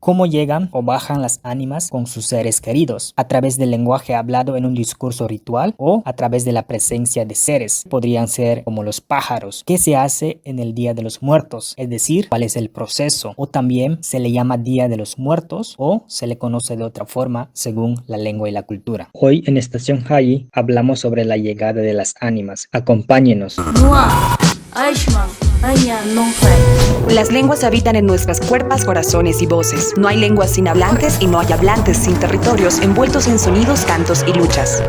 ¿Cómo llegan o bajan las ánimas con sus seres queridos? ¿A través del lenguaje hablado en un discurso ritual o a través de la presencia de seres? Podrían ser como los pájaros. ¿Qué se hace en el Día de los Muertos? Es decir, ¿cuál es el proceso? O también se le llama Día de los Muertos o se le conoce de otra forma según la lengua y la cultura. Hoy en Estación Hayi hablamos sobre la llegada de las ánimas. Acompáñenos. Las lenguas habitan en nuestras cuerpos, corazones y voces. No hay lenguas sin hablantes y no hay hablantes sin territorios envueltos en sonidos, cantos y luchas.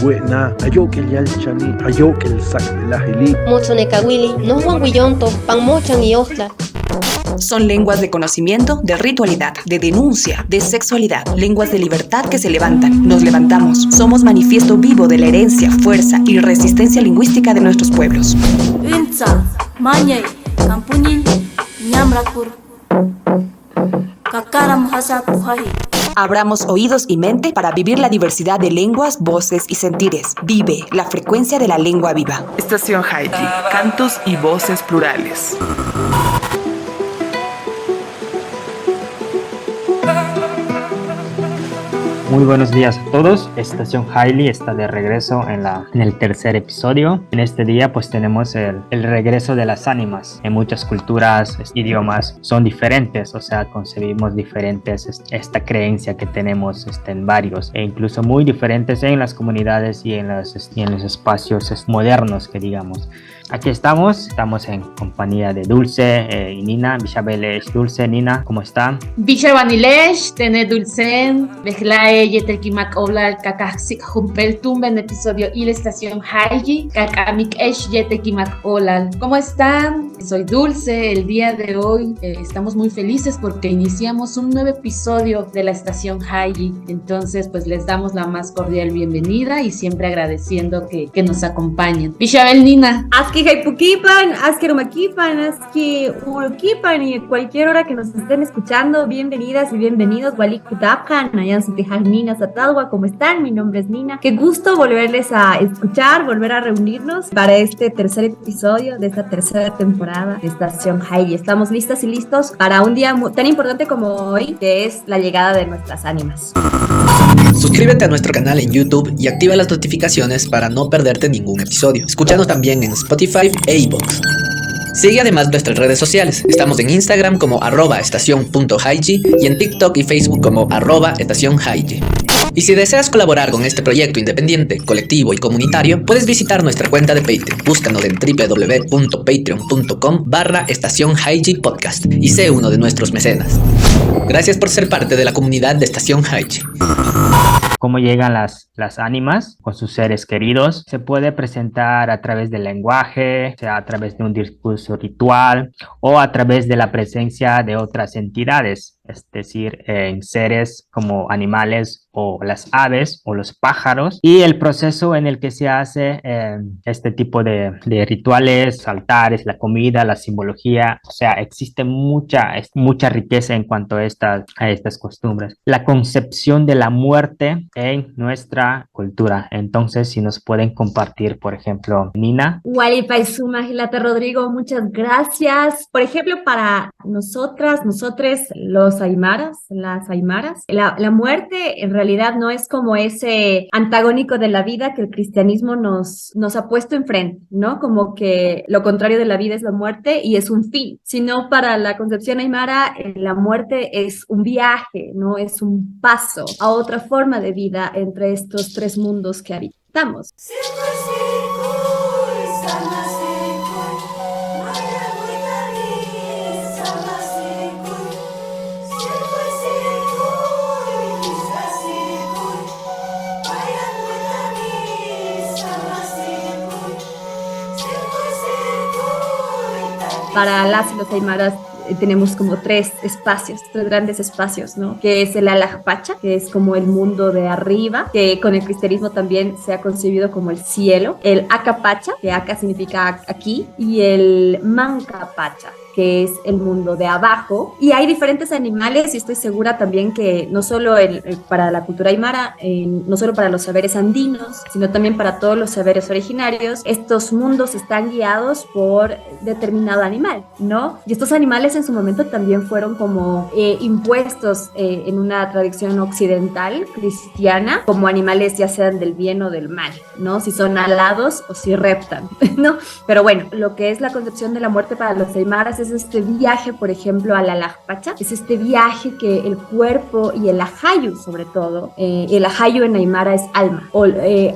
Buena, ayokel yalchani, ayokel sakdelaheli. Mochonekawili, no huanguillonto, panmochan y ostla. Son lenguas de conocimiento, de ritualidad, de denuncia, de sexualidad, lenguas de libertad que se levantan, nos levantamos. Somos manifiesto vivo de la herencia, fuerza y resistencia lingüística de nuestros pueblos. Abramos oídos y mente para vivir la diversidad de lenguas, voces y sentires. Vive la frecuencia de la lengua viva. Estación Hayi, cantos y voces plurales. Muy buenos días a todos. Estación Hayi está de regreso en el tercer episodio. En este día pues tenemos el regreso de las ánimas. En muchas culturas, idiomas son diferentes, o sea, concebimos diferentes esta creencia que tenemos en varios e incluso muy diferentes en las comunidades y en los espacios modernos que digamos. Aquí estamos en compañía de Dulce y Nina. Bishabelesh, Dulce, Nina, ¿cómo están? Bishabanilesh, Tene Dulcen, Bejlae, Yetelkimak Oblal, Kakaxik Humpel Tumba en episodio y la estación Hayi, Kakamik Esh, Yetelkimak Olal. ¿Cómo están? Soy Dulce. El día de hoy estamos muy felices porque iniciamos un nuevo episodio de la estación Hayi. Entonces, pues les damos la más cordial bienvenida y siempre agradeciendo que nos acompañen. Bishabel, Nina. Aski Haipukipan, Aski Rumakipan, Aski Urukipan y cualquier hora que nos estén escuchando, bienvenidas y bienvenidos. Walikutapkan, Nayan Nina Satadwa, ¿cómo están? Mi nombre es Nina. Qué gusto volverles a escuchar, volver a reunirnos para este tercer episodio de esta tercera temporada de Estación Hayi. Estamos listas y listos para un día tan importante como hoy, que es la llegada de nuestras ánimas. Suscríbete a nuestro canal en YouTube y activa las notificaciones para no perderte ningún episodio. Escúchanos también en Spotify e iVoox. Sigue además nuestras redes sociales. Estamos en Instagram como @estacion.hayi y en TikTok y Facebook como @estacionhayi. Y si deseas colaborar con este proyecto independiente, colectivo y comunitario, puedes visitar nuestra cuenta de Patreon. Búscanos en www.patreon.com/Estación Hayi Podcast y sé uno de nuestros mecenas. Gracias por ser parte de la comunidad de Estación Hayi. Cómo llegan las ánimas con sus seres queridos. Se puede presentar a través del lenguaje, sea a través de un discurso ritual o a través de la presencia de otras entidades, es decir, en seres como animales o las aves o los pájaros. Y el proceso en el que se hace este tipo de rituales, altares, la comida, la simbología, o sea, existe mucha riqueza en cuanto a estas costumbres. La concepción de la muerte en nuestra cultura. Entonces, si nos pueden compartir, por ejemplo, Nina. Walipaisuma Gilata Rodrigo, muchas gracias. Por ejemplo, para nosotres, los aymaras, las aymaras, la muerte en realidad no es como ese antagónico de la vida que el cristianismo nos ha puesto enfrente, ¿no? Como que lo contrario de la vida es la muerte y es un fin, sino para la concepción aymara, la muerte es un viaje, ¿no? Es un paso a otra forma de vida entre estos tres mundos que habitamos. Para las y los aymaras tenemos como tres grandes espacios, ¿no? Que es el Alajpacha, que es como el mundo de arriba, que con el cristianismo también se ha concebido como el cielo. El Acapacha, que Aca significa aquí, y el Mancapacha, que es el mundo de abajo. Y hay diferentes animales y estoy segura también que no solo para la cultura aymara, no solo para los saberes andinos, sino también para todos los saberes originarios, estos mundos están guiados por determinado animal, ¿no? Y estos animales en su momento también fueron como impuestos en una tradición occidental cristiana como animales ya sean del bien o del mal, ¿no? Si son alados o si reptan, ¿no? Pero bueno, lo que es la concepción de la muerte para los aymaras es este viaje, por ejemplo, a la Lajpacha, es este viaje que el cuerpo y el ajayu, sobre todo, el ajayu en aymara es alma,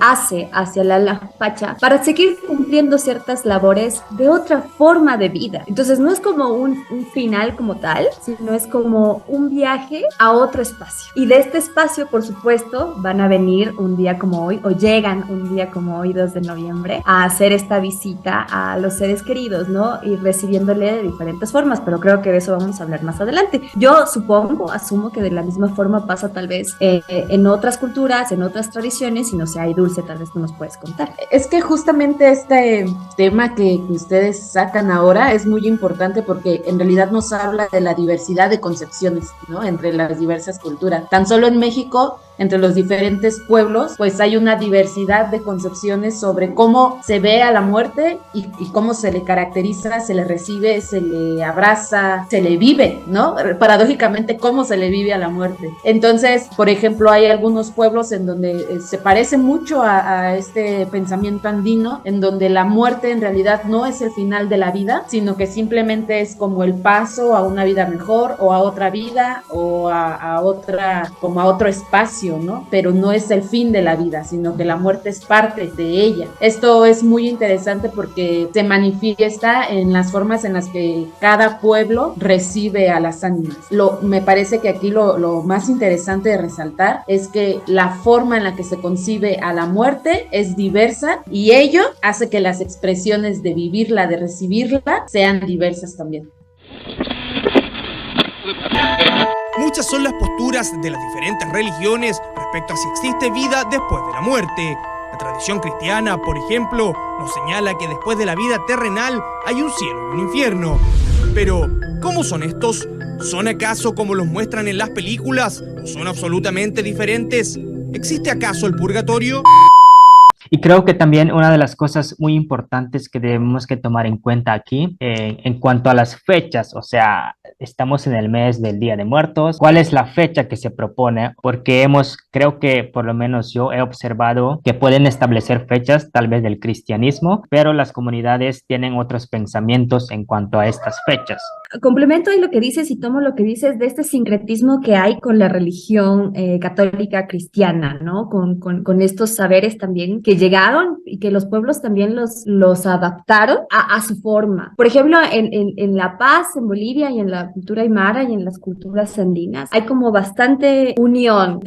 hace hacia la Lajpacha para seguir cumpliendo ciertas labores de otra forma de vida. Entonces no es como un final como tal, sino es como un viaje a otro espacio. Y de este espacio, por supuesto, van a venir un día como hoy, o llegan un día como hoy, 2 de noviembre, a hacer esta visita a los seres queridos, ¿no? Y recibiéndole de diferentes formas, pero creo que de eso vamos a hablar más adelante. Yo asumo que de la misma forma pasa tal vez en otras culturas, en otras tradiciones, y no sé, hay Dulce, tal vez tú nos puedes contar. Es que justamente este tema que ustedes sacan ahora es muy importante porque en realidad nos habla de la diversidad de concepciones, ¿no? Entre las diversas culturas. Tan solo en México, entre los diferentes pueblos, pues hay una diversidad de concepciones sobre cómo se ve a la muerte y cómo se le caracteriza, se le recibe, se le abraza, se le vive, ¿no? Paradójicamente, cómo se le vive a la muerte. Entonces, por ejemplo, hay algunos pueblos en donde se parece mucho a este pensamiento andino, en donde la muerte en realidad no es el final de la vida, sino que simplemente es como el paso a una vida mejor o a otra vida o a otra, como a otro espacio, ¿no? Pero no es el fin de la vida, sino que la muerte es parte de ella. Esto es muy interesante porque se manifiesta en las formas en las que cada pueblo recibe a las ánimas. Me parece que aquí lo más interesante de resaltar es que la forma en la que se concibe a la muerte es diversa y ello hace que las expresiones de vivirla, de recibirla, sean diversas también. Muchas son las posturas de las diferentes religiones respecto a si existe vida después de la muerte. La tradición cristiana, por ejemplo, nos señala que después de la vida terrenal hay un cielo y un infierno. Pero, ¿cómo son estos? ¿Son acaso como los muestran en las películas o son absolutamente diferentes? ¿Existe acaso el purgatorio? Y creo que también una de las cosas muy importantes que debemos que tomar en cuenta aquí, en cuanto a las fechas, o sea, estamos en el mes del Día de Muertos, ¿cuál es la fecha que se propone? Porque creo que por lo menos yo he observado que pueden establecer fechas tal vez del cristianismo, pero las comunidades tienen otros pensamientos en cuanto a estas fechas. Complemento ahí lo que dices y tomo lo que dices de este sincretismo que hay con la religión católica cristiana, ¿no? Con estos saberes también que llegaron y que los pueblos también los adaptaron a su forma. Por ejemplo, en La Paz, en Bolivia y en la cultura aymara y en las culturas andinas, hay como bastante unión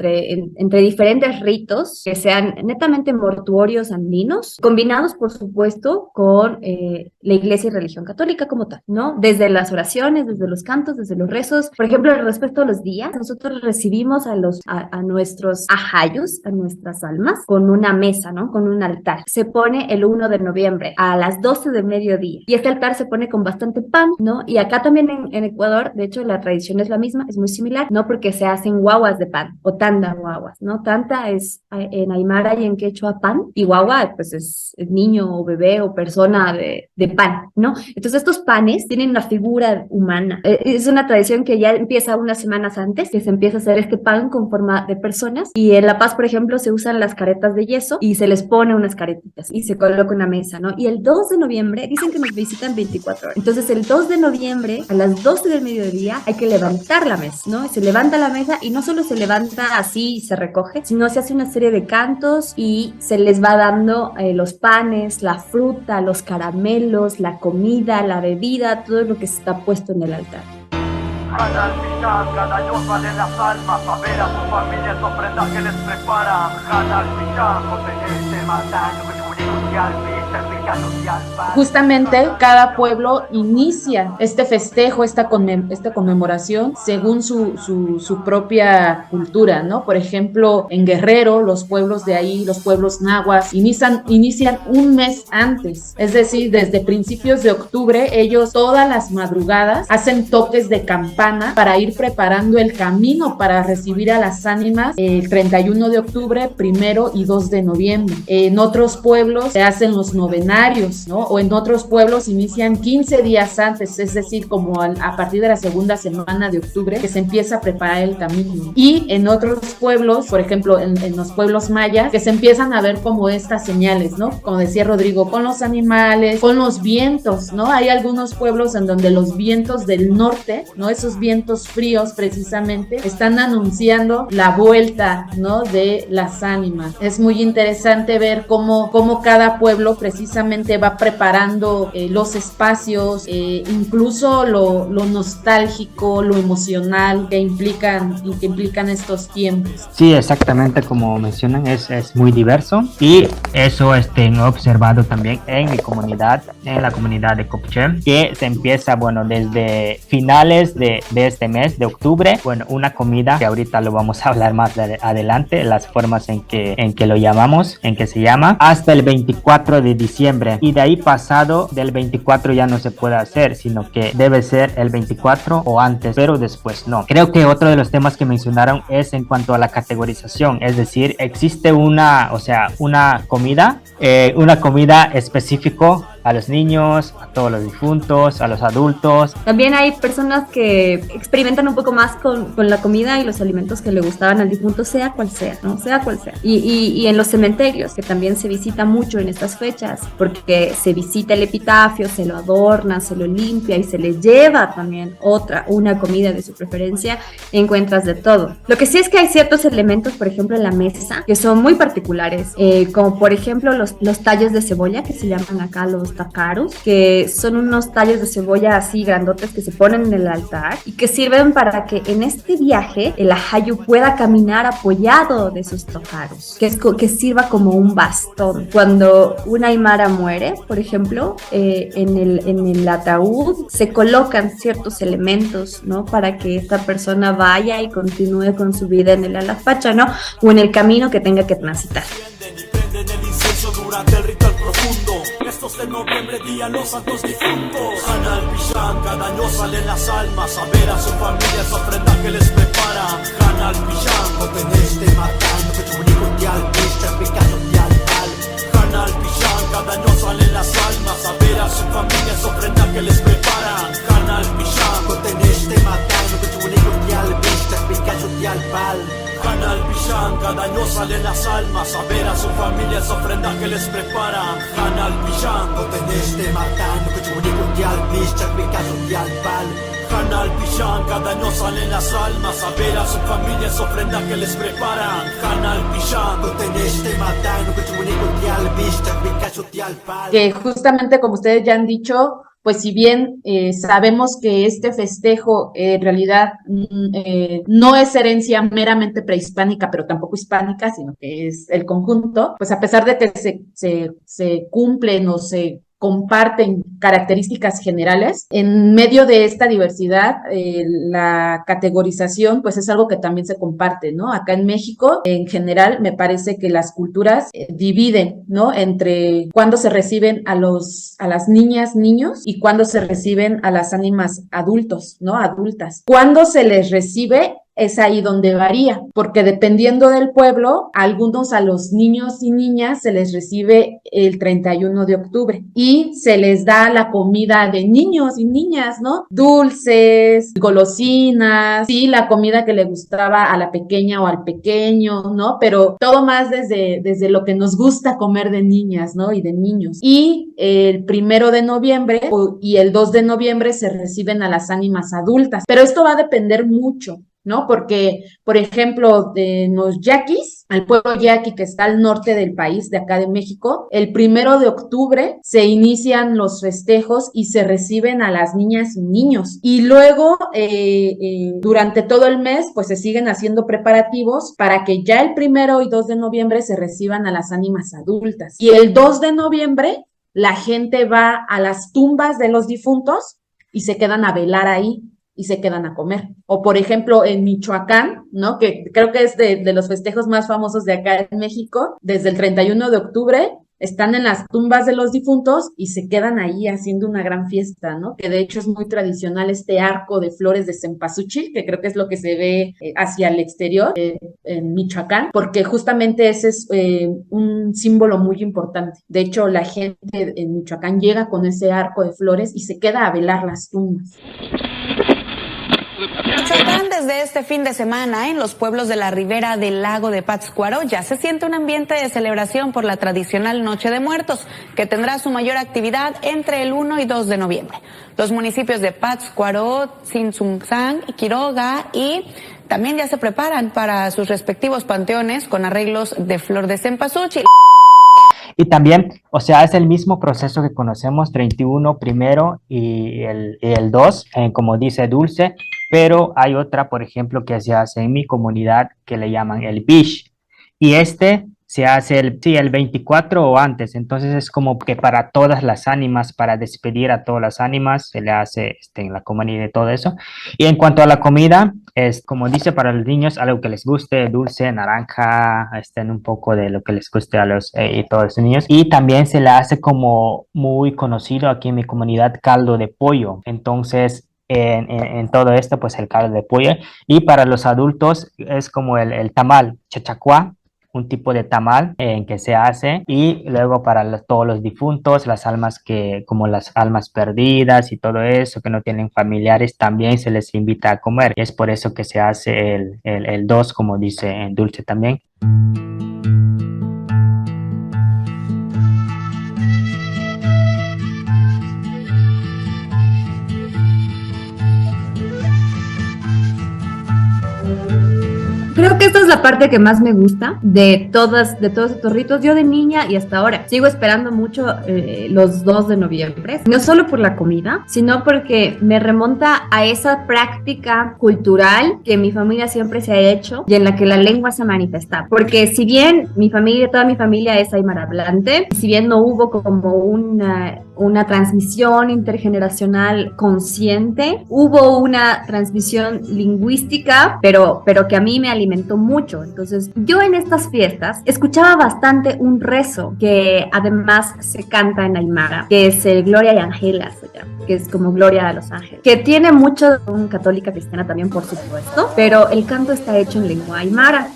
entre diferentes ritos que sean netamente mortuorios andinos, combinados, por supuesto, con la iglesia y religión católica como tal, ¿no? Desde las oraciones, desde los cantos, desde los rezos. Por ejemplo, respecto a los días, nosotros recibimos a nuestros ajayus, a nuestras almas, con una mesa, ¿no? Con un altar. Se pone el 1 de noviembre a las 12 del mediodía y este altar se pone con bastante pan, ¿no? Y acá también en Ecuador, de hecho, la tradición es la misma, es muy similar, ¿no? Porque se hacen guaguas de pan o tanda guaguas, ¿no? Tanta es en aymara y en quechua pan y guagua, pues es niño o bebé o persona de pan, ¿no? Entonces estos panes tienen una figura humana. Es una tradición que ya empieza unas semanas antes, que se empieza a hacer este pan con forma de personas y en La Paz, por ejemplo, se usan las caretas de yeso y se les pone unas caretitas y se coloca una mesa, ¿no? Y el 2 de noviembre, dicen que nos visitan 24 horas. Entonces el 2 de noviembre a las 12 del mediodía hay que levantar la mesa, ¿no? Se levanta la mesa y no solo se levanta así y se recoge, sino se hace una serie de cantos y se les va dando los panes, la fruta, los caramelos, la comida, la bebida, todo lo que está puesto en el altar. Jala al pichar, cada yoga de las almas, a ver a su familia sus ofrendas que les preparan. Jala al pichar, José, este mandaño que se murió al Justamente cada pueblo inicia este festejo, esta conmemoración según su propia cultura, ¿no? Por ejemplo, en Guerrero, los pueblos de ahí, los pueblos nahuas, inician un mes antes, es decir, desde principios de octubre, ellos todas las madrugadas hacen toques de campana para ir preparando el camino para recibir a las ánimas el 31 de octubre, 1 y 2 de noviembre. En otros pueblos se hacen los novenarios, ¿no? O en otros pueblos inician 15 días antes, es decir, como a partir de la segunda semana de octubre, que se empieza a preparar el camino. Y en otros pueblos, por ejemplo, en los pueblos mayas, que se empiezan a ver como estas señales, ¿no? Como decía Rodrigo, con los animales, con los vientos, ¿no? Hay algunos pueblos en donde los vientos del norte, ¿no? Esos vientos fríos precisamente, están anunciando la vuelta, ¿no? De las ánimas. Es muy interesante ver cómo cada pueblo precisamente va preparando los espacios, incluso lo nostálgico, lo emocional que implican estos tiempos. Sí, exactamente como mencionan, es muy diverso y eso he observado también en mi comunidad, en la comunidad de Copché, que se empieza, bueno, desde finales de este mes de octubre, bueno, una comida que ahorita lo vamos a hablar más adelante, las formas en que lo llamamos, en que se llama, hasta el 24 de diciembre, y de ahí pasado del 24 ya no se puede hacer, sino que debe ser el 24 o antes, pero después no. Creo que otro de los temas que mencionaron es en cuanto a la categorización, es decir, existe una comida específico a los niños, a todos los difuntos, a los adultos. También hay personas que experimentan un poco más con la comida y los alimentos que le gustaban al difunto, sea cual sea, ¿no? Sea cual sea. Y en los cementerios, que también se visita mucho en estas fechas, porque se visita el epitafio, se lo adorna, se lo limpia y se le lleva también una comida de su preferencia, encuentras de todo. Lo que sí es que hay ciertos elementos, por ejemplo, en la mesa, que son muy particulares, como por ejemplo los tallos de cebolla, que se llaman acá los tacaros, que son unos tallos de cebolla así grandotes que se ponen en el altar y que sirven para que en este viaje el ajayu pueda caminar apoyado de sus tacaros, que sirva como un bastón. Cuando una aymara muere, por ejemplo, en el ataúd se colocan ciertos elementos, ¿no? Para que esta persona vaya y continúe con su vida en el alafacha, ¿no? O en el camino que tenga que transitar. En el incienso durante el ritual profundo. Estos de noviembre, día los santos difuntos. Hanal Pillán, cada año salen las almas a ver a su familia, esa ofrenda que les preparan. Hanal Pillán, Coteneste matando, que chubunico dial, picha, picado dial, al. Hanal Pillán, cada año salen las almas a ver a su familia, esa ofrenda que les preparan. Hanal Pillán, Coteneste matando, que chubunico dial, picha, picado dial, al. Hanal Pillán, cada año salen las almas a ver a su familia, esa ofrenda que les preparan. Hanal Pillán, Coteneste matando, que chubunico dial, picha, picado dial, al. Hanal Pillán, cada año salen las almas a ver a su familia, esa ofrenda que les preparan. Hanal Pillán, Coteneste matando, que chubunico dial, picha, picado dial, al. Que justamente como ustedes ya han dicho, pues si bien sabemos que este festejo en realidad no es herencia meramente prehispánica, pero tampoco hispánica, sino que es el conjunto, pues a pesar de que se cumplen o se comparten características generales, en medio de esta diversidad, la categorización pues es algo que también se comparte, ¿no? Acá en México, en general, me parece que las culturas dividen, ¿no? Entre cuándo se reciben a las niñas, niños, y cuándo se reciben a las ánimas adultos, ¿no? Adultas. Cuándo se les recibe es ahí donde varía, porque dependiendo del pueblo, algunos a los niños y niñas se les recibe el 31 de octubre y se les da la comida de niños y niñas, ¿no? Dulces, golosinas, sí, la comida que le gustaba a la pequeña o al pequeño, ¿no? Pero todo más desde lo que nos gusta comer de niñas, ¿no? Y de niños. Y el 1 de noviembre y el 2 de noviembre se reciben a las ánimas adultas, pero esto va a depender mucho, ¿no? Porque, por ejemplo, de los yaquis, al pueblo yaqui que está al norte del país, de acá de México, el 1 de octubre se inician los festejos y se reciben a las niñas y niños. Y luego, durante todo el mes, pues se siguen haciendo preparativos para que ya el 1 y 2 de noviembre se reciban a las ánimas adultas. Y el 2 de noviembre la gente va a las tumbas de los difuntos y se quedan a velar ahí y se quedan a comer. O por ejemplo en Michoacán, ¿no? Que creo que es de los festejos más famosos de acá en México, desde el 31 de octubre están en las tumbas de los difuntos y se quedan ahí haciendo una gran fiesta, ¿no? Que de hecho es muy tradicional este arco de flores de cempasúchil, que creo que es lo que se ve hacia el exterior en Michoacán, porque justamente ese es un símbolo muy importante. De hecho, la gente en Michoacán llega con ese arco de flores y se queda a velar las tumbas. Desde este fin de semana, en los pueblos de la ribera del lago de Pátzcuaro ya se siente un ambiente de celebración por la tradicional Noche de Muertos, que tendrá su mayor actividad entre el 1 y 2 de noviembre. Los municipios de Pátzcuaro, Tzintzuntzan y Quiroga y también ya se preparan para sus respectivos panteones con arreglos de flor de cempasúchil. Y también, o sea, es el mismo proceso que conocemos, 31 primero y el 2, como dice Dulce, pero hay otra, por ejemplo, que se hace en mi comunidad que le llaman el Bish. Y este se hace el 24 o antes, entonces es como que para todas las ánimas, para despedir a todas las ánimas, se le hace en la comunidad y todo eso. Y en cuanto a la comida, es como dice para los niños, algo que les guste, dulce, naranja, un poco de lo que les guste a los y todos los niños. Y también se le hace como muy conocido aquí en mi comunidad caldo de pollo, entonces en todo esto pues el caldo de pollo. Y para los adultos es como el tamal, chachacuá, un tipo de tamal en que se hace, y luego para todos los difuntos, las almas como las almas perdidas y todo eso, que no tienen familiares, también se les invita a comer, y es por eso que se hace el 2, como dice en Dulce también. Creo que esta es la parte que más me gusta de todos estos ritos. Yo de niña y hasta ahora sigo esperando mucho los 2 de noviembre, no solo por la comida, sino porque me remonta a esa práctica cultural que mi familia siempre se ha hecho y en la que la lengua se manifesta. Porque si bien toda mi familia es aymara hablante, si bien no hubo como una transmisión intergeneracional consciente, hubo una transmisión lingüística, pero que a mí me alimentó mucho. Entonces, yo en estas fiestas escuchaba bastante un rezo que además se canta en aymara, que es el Gloria y Angela, que es como Gloria a los ángeles, que tiene mucho de un católica cristiana también, por supuesto, pero el canto está hecho en lengua aymara.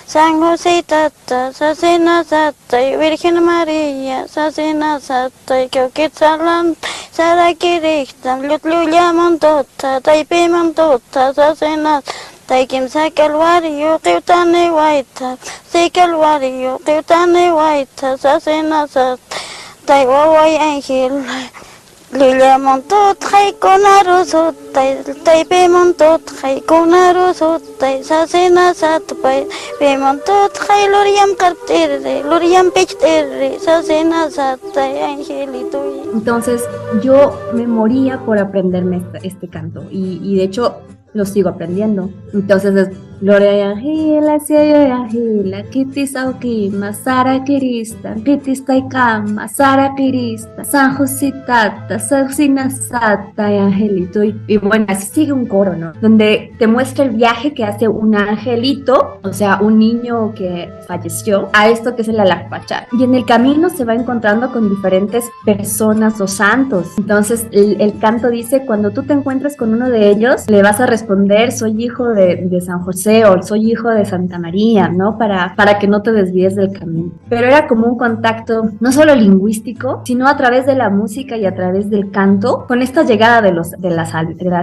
San José Tata, Sasena Satay, Virgen María, Sasena Satay, Kyokitzalan, Sarakiriktam, Lutluya Montota, Taipe Montota, Sasena, Taikim Sakalwario, Teutane Waita, Sakalwario, Teutane Waita, Sasena Sat, Taiwawai Angel. Lulia montot hay con arroz, taipe montot hay con arroz, sasena satpay, pe montot hay loriam cartere, loriam pechtere, sasena satay, angelito. Entonces yo me moría por aprenderme este canto y de hecho lo sigo aprendiendo. Entonces es Gloria y Angela, Cielo y Angela, Kitis Aukima, Sara Kirista, Kitis Taikama, Sara Kirista, San Jositata, Sausina Sata y Angelito. Y bueno, así sigue un coro, ¿no? Donde te muestra el viaje que hace un angelito, o sea, un niño que falleció, a esto que es el Alakpachar. Y en el camino se va encontrando con diferentes personas o santos. Entonces el canto dice, cuando tú te encuentres con uno de ellos, le vas a responder, soy hijo de San José, o soy hijo de Santa María, ¿no? Para que no te desvíes del camino. Pero era como un contacto no solo lingüístico, sino a través de la música y a través del canto, con esta llegada de las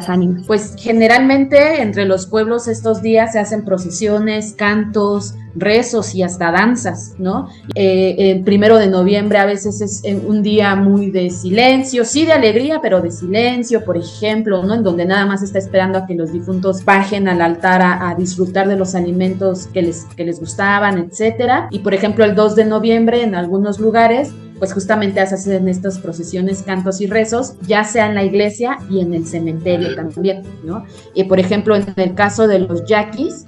ánimas. Pues generalmente entre los pueblos estos días se hacen procesiones, cantos, rezos y hasta danzas, ¿no? El 1 de noviembre a veces es un día muy de silencio, sí de alegría, pero de silencio, por ejemplo, ¿no? En donde nada más está esperando a que los difuntos bajen al altar a disfrutar de los alimentos que les gustaban, etcétera. Y por ejemplo el 2 de noviembre en algunos lugares pues justamente hacen estas procesiones, cantos y rezos, ya sea en la iglesia y en el cementerio también, ¿no? Por ejemplo, en el caso de los yaquis,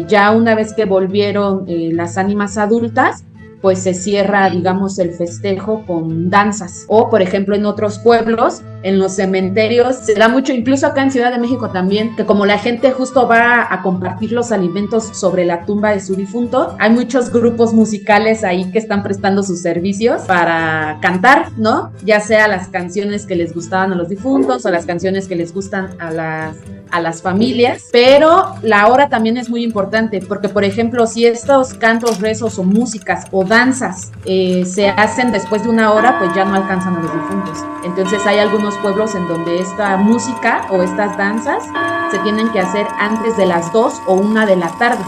ya una vez que volvieron las ánimas adultas, pues se cierra, digamos, el festejo con danzas. O, por ejemplo, en otros pueblos, en los cementerios, se da mucho, incluso acá en Ciudad de México también, que como la gente justo va a compartir los alimentos sobre la tumba de su difunto, hay muchos grupos musicales ahí que están prestando sus servicios para cantar, ¿no? Ya sea las canciones que les gustaban a los difuntos o las canciones que les gustan a las familias, pero la hora también es muy importante, porque por ejemplo, si estos cantos, rezos o músicas o danzas se hacen después de una hora, pues ya no alcanzan a los difuntos. Entonces hay algunos pueblos en donde esta música o estas danzas se tienen que hacer antes de las 2 o 1 de la tarde.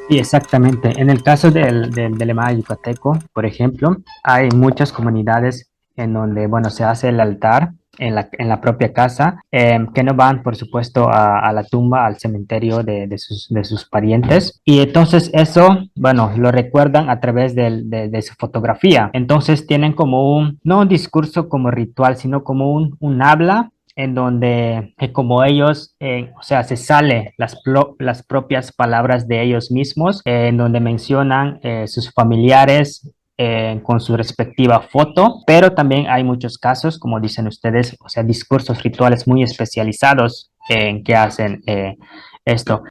Sí, exactamente. En el caso del Maya yucateco, por ejemplo, hay muchas comunidades en donde, bueno, se hace el altar en la propia casa, que no van, por supuesto, a la tumba, al cementerio de sus parientes. Y entonces eso, bueno, lo recuerdan a través de su fotografía. Entonces tienen como no un discurso como ritual, sino como un habla en donde como ellos, o sea, se sale las propias palabras de ellos mismos, en donde mencionan sus familiares, con su respectiva foto, pero también hay muchos casos, como dicen ustedes, o sea, discursos rituales muy especializados en que hacen esto.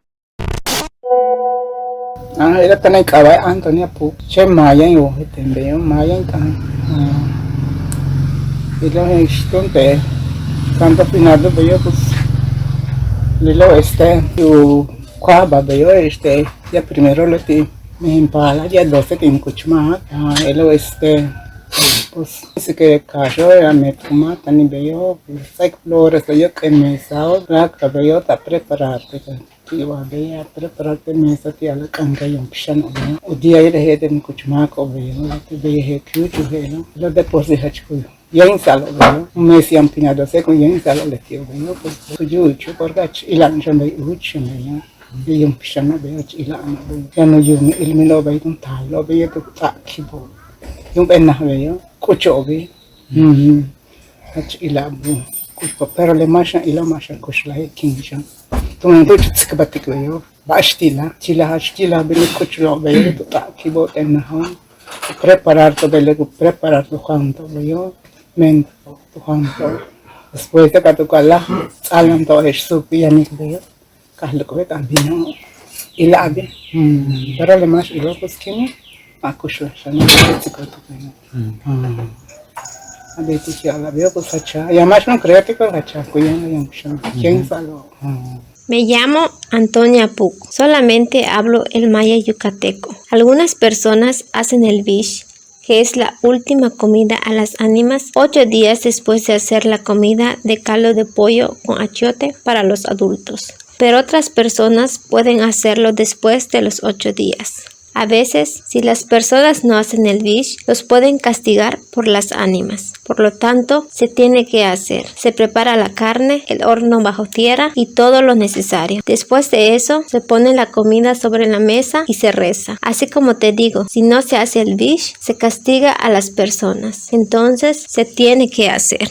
Era tan acaba Antonia Pu, che Maya yo tembeo Maya tan. Y lo estonte tanto finado veo pues lilo yo cuaba veo ya primero lo ti me impala ya 12 tiene cuchma elo pues dice que cayó ya me toma tan veo sai flores yo que me sao la cabello está prepararte que va a ver prepararte me está tía la canga y un pichano o día ir de en cuchma ko veo la te veo que yo veo lo después de hacho ya insalo veo me si ampinado se con ya insalo le tío veo pues yo porque ilan yo me ucho me y un pichano veo ilan ya no yo el me lo veo un tal lo veo tu taquibo yung pena veo cucho ve ilan pero le masha ila masha kushla kinja tu me kuch tskabatik veo bastila chila bele kuchlo veo tu taquibo tenna preparar todo el preparar tu junto veo mento tu junto después de catucala alam to es supia ni veo kahlo ko también ilabe pero le más ilo pues que acushla sana tsikatu veo a ver si la veo pues hacha y además no creo que con hacha cuyan yang quién salo. Me llamo Antonia Puc. Solamente hablo el maya yucateco. Algunas personas hacen el bish, que es la última comida a las ánimas, 8 días después de hacer la comida de caldo de pollo con achiote para los adultos. Pero otras personas pueden hacerlo después de los 8 días. A veces, si las personas no hacen el bish, los pueden castigar por las ánimas. Por lo tanto, se tiene que hacer. Se prepara la carne, el horno bajo tierra y todo lo necesario. Después de eso, se pone la comida sobre la mesa y se reza. Así como te digo, si no se hace el bish, se castiga a las personas. Entonces, se tiene que hacer.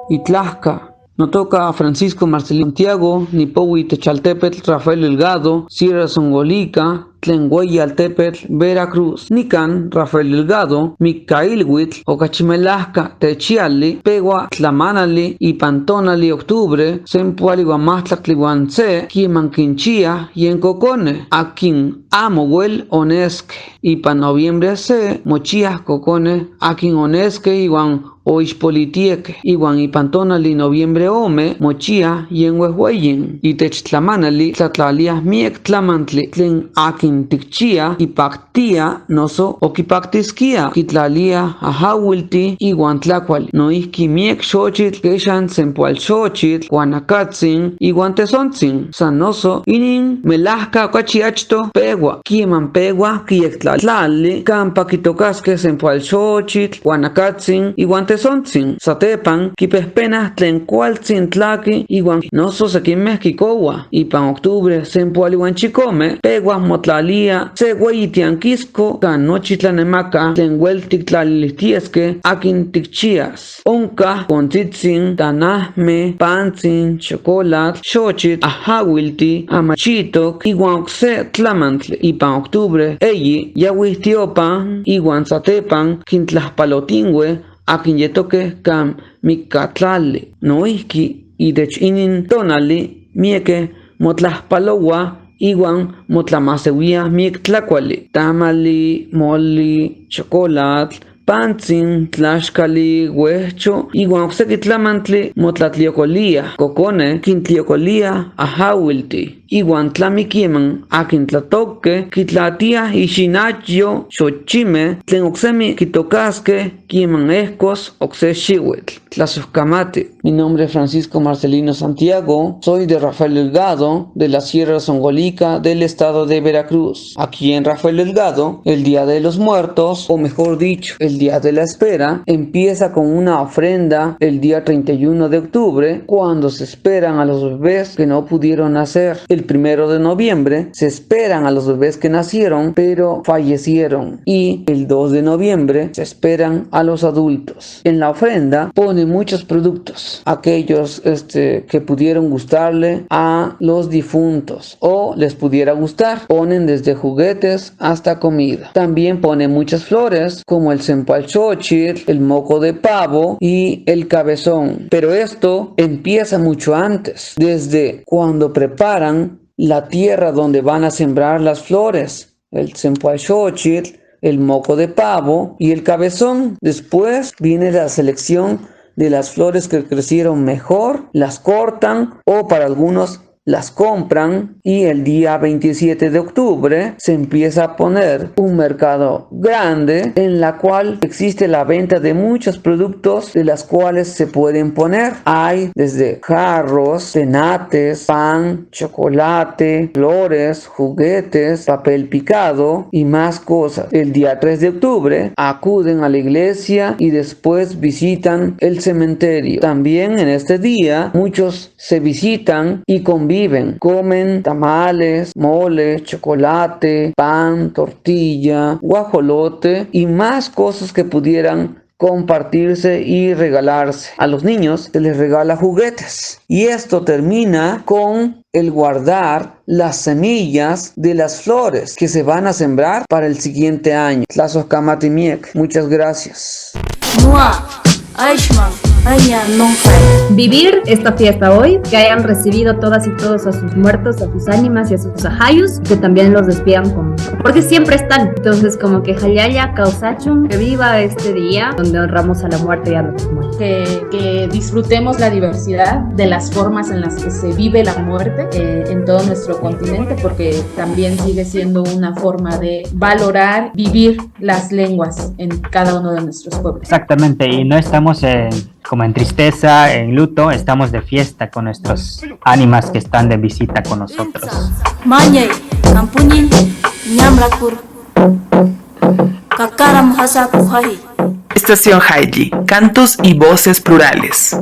Itlajka. No toca a Francisco Marcelino Santiago, ni Powi Techaltepetl, Rafael Delgado, Sierra Songolica, Tlenguey Altepetl, Veracruz, Nican, Rafael Delgado, Micail Huitl, Ocachimelajca, Techiali, Pegua, Tlamanali y Pantonali Octubre, Sempuali Guamastlac Liguance, Quimanquinchía y en Cocone, Akin Amoguel Onesque, y para noviembre se, Mochías Cocone, Akin Onesque y Guan Oixpolitieque, Iwan y Pantonali noviembre ome, Mochía y en Huehueyen, y Techtlamanali, Tlatlalias Miek Tlamantli, Tlen Akin akin tikchia kipaktia noso okipaktiskia kitlalia ajawilti iwan tlakuali. Noihki miek xochitl keshan sempualxochitl kuanakatzin iwan tesontzin. San noso inin melajka okachi achto pewa. Kieman pewa kiyektlatlali kampa kitokaske sempualxochitl kuanakatzin iwan tesontzin. Satepan kipehpena tlen kualtzin tlaki iwan noso sekimeh kikowa. Ipan octubre sempualiwan chikome pewa motlalia se weyi tiankisko kan nochi tlanemaka tlen weltik tlalilistieske akin tikchias. Onka kontzitzin, tanahme, pantzin, chocolate, xochitl, ajawilti, amachitok iwan okse tlamantli. Ipan octubre eyi yawistiopan iwan satepan kintlahpalotinwe akin yetoke kan mikatlali. Noihki idech inin tonali mieke motlahpalowa iwan motlamasewia miek tlakuali. Tamali, moli, chocolate, pantzin, tlaxkali, huecho, iwan okseki tlamantli motlatliokolia. Kokone kintliokolia ajawilti. Iwan tlamikieman akin tlatoke kitlatia ixinachyo xochime tlen oksemi kitokaske kieman ehkos okse xiwetl. Tlasohkamati. Mi nombre es Francisco Marcelino Santiago. Soy de Rafael Delgado, de la Sierra Songolica del estado de Veracruz. Aquí en Rafael Delgado, el Día de los Muertos, o mejor dicho, el Día de la Espera, empieza con una ofrenda el día 31 de octubre, cuando se esperan a los bebés que no pudieron nacer. El 1 de noviembre se esperan a los bebés que nacieron pero fallecieron, y el 2 de noviembre se esperan a los adultos. En la ofrenda pone muchos productos, aquellos que pudieron gustarle a los difuntos o les pudiera gustar. Ponen desde juguetes hasta comida. También pone muchas flores como el cempalxochitl, el moco de pavo y el cabezón. Pero esto empieza mucho antes, desde cuando preparan la tierra donde van a sembrar las flores, el cempalxochitl, el moco de pavo y el cabezón. Después viene la selección de las flores que crecieron mejor, las cortan o para algunos las compran, y el día 27 de octubre se empieza a poner un mercado grande en la cual existe la venta de muchos productos de las cuales se pueden poner. Hay desde jarros, penates, pan, chocolate, flores, juguetes, papel picado y más cosas. El día 3 de octubre acuden a la iglesia y después visitan el cementerio. También en este día muchos se visitan y conviven. Comen tamales, mole, chocolate, pan, tortilla, guajolote y más cosas que pudieran compartirse y regalarse. A los niños se les regala juguetes. Y esto termina con el guardar las semillas de las flores que se van a sembrar para el siguiente año. Tlazohkamatimiek. Muchas gracias. Vivir esta fiesta hoy, que hayan recibido todas y todos a sus muertos, a sus ánimas y a sus ajayus, que también los despidan porque siempre están. Entonces, como que Hayaya Kausachun, que viva este día donde honramos a la muerte y a los muertos. Que disfrutemos la diversidad de las formas en las que se vive la muerte en todo nuestro continente, porque también sigue siendo una forma de valorar, vivir las lenguas en cada uno de nuestros pueblos. Exactamente, y no estamos como en tristeza, en luto, estamos de fiesta con nuestros ánimas que están de visita con nosotros. Estación Hailli, cantos y voces plurales.